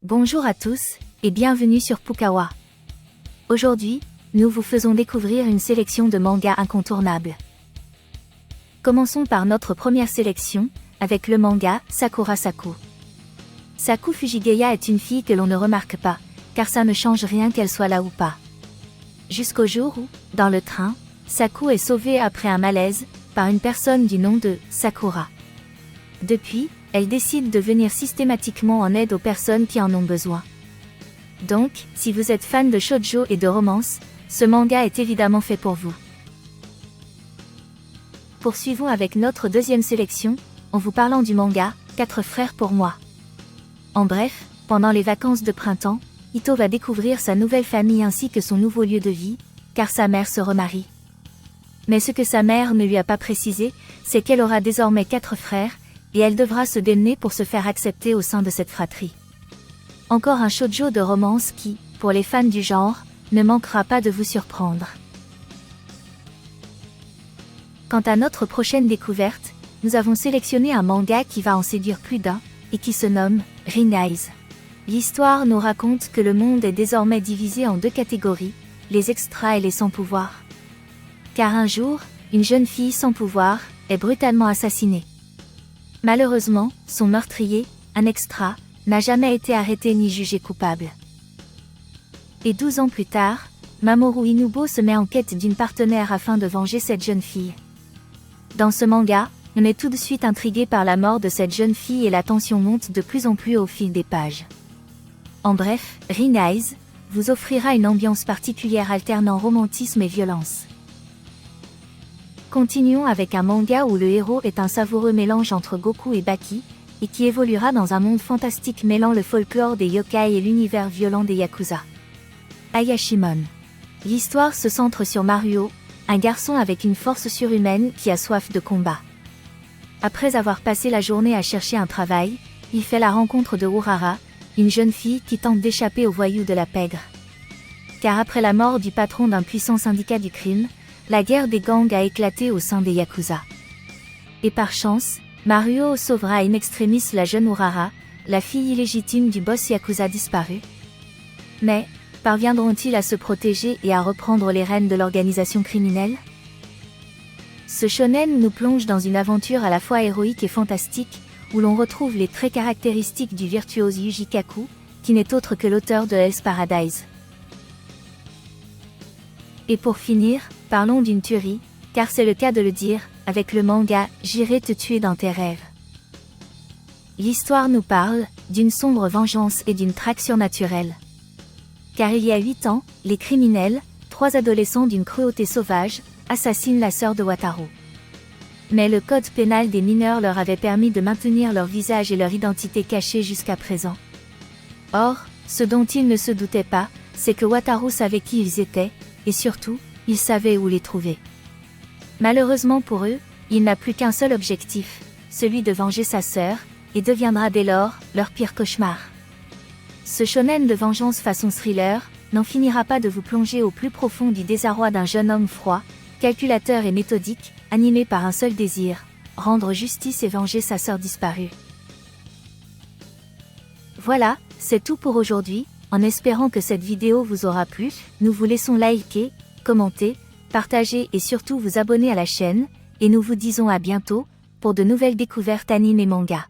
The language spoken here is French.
Bonjour à tous, et bienvenue sur Pukawa. Aujourd'hui, nous vous faisons découvrir une sélection de mangas incontournables. Commençons par notre première sélection, avec le manga Sakura Saku. Saku Fujigeya est une fille que l'on ne remarque pas, car ça ne change rien qu'elle soit là ou pas. Jusqu'au jour où, dans le train, Saku est sauvée après un malaise, par une personne du nom de Sakura. Depuis, elle décide de venir systématiquement en aide aux personnes qui en ont besoin. Donc, si vous êtes fan de shoujo et de romance, ce manga est évidemment fait pour vous. Poursuivons avec notre deuxième sélection, en vous parlant du manga « 4 frères pour moi ». En bref, pendant les vacances de printemps, Ito va découvrir sa nouvelle famille ainsi que son nouveau lieu de vie, car sa mère se remarie. Mais ce que sa mère ne lui a pas précisé, c'est qu'elle aura désormais 4 frères, et elle devra se démener pour se faire accepter au sein de cette fratrie. Encore un shoujo de romance qui, pour les fans du genre, ne manquera pas de vous surprendre. Quant à notre prochaine découverte, nous avons sélectionné un manga qui va en séduire plus d'un, et qui se nomme Ring Eyes. L'histoire nous raconte que le monde est désormais divisé en deux catégories, les extras et les sans-pouvoir. Car un jour, une jeune fille sans pouvoir est brutalement assassinée. Malheureusement, son meurtrier, un extra, n'a jamais été arrêté ni jugé coupable. Et 12 ans plus tard, Mamoru Inubo se met en quête d'une partenaire afin de venger cette jeune fille. Dans ce manga, on est tout de suite intrigué par la mort de cette jeune fille et la tension monte de plus en plus au fil des pages. En bref, Ring Eyes vous offrira une ambiance particulière alternant romantisme et violence. Continuons avec un manga où le héros est un savoureux mélange entre Goku et Baki, et qui évoluera dans un monde fantastique mêlant le folklore des yokai et l'univers violent des yakuza. Ayashimon. L'histoire se centre sur Maruo, un garçon avec une force surhumaine qui a soif de combat. Après avoir passé la journée à chercher un travail, il fait la rencontre de Urara, une jeune fille qui tente d'échapper aux voyous de la pègre. Car après la mort du patron d'un puissant syndicat du crime, la guerre des gangs a éclaté au sein des yakuza. Et par chance, Maruo sauvera in extremis la jeune Urara, la fille illégitime du boss yakuza disparu. Mais, parviendront-ils à se protéger et à reprendre les rênes de l'organisation criminelle? Ce shonen nous plonge dans une aventure à la fois héroïque et fantastique, où l'on retrouve les traits caractéristiques du virtuose Yuji Kaku, qui n'est autre que l'auteur de Hell's Paradise. Et pour finir, parlons d'une tuerie, car c'est le cas de le dire, avec le manga « J'irai te tuer dans tes rêves ». L'histoire nous parle d'une sombre vengeance et d'une traque surnaturelle. Car il y a 8 ans, les criminels, 3 adolescents d'une cruauté sauvage, assassinent la sœur de Wataru. Mais le code pénal des mineurs leur avait permis de maintenir leur visage et leur identité cachée jusqu'à présent. Or, ce dont ils ne se doutaient pas, c'est que Wataru savait qui ils étaient, et surtout, il savait où les trouver. Malheureusement pour eux, il n'a plus qu'un seul objectif, celui de venger sa sœur, et deviendra dès lors leur pire cauchemar. Ce shonen de vengeance façon thriller n'en finira pas de vous plonger au plus profond du désarroi d'un jeune homme froid, calculateur et méthodique, animé par un seul désir, rendre justice et venger sa sœur disparue. Voilà, c'est tout pour aujourd'hui. En espérant que cette vidéo vous aura plu, nous vous laissons liker, commenter, partager et surtout vous abonner à la chaîne, et nous vous disons à bientôt, pour de nouvelles découvertes anime et manga.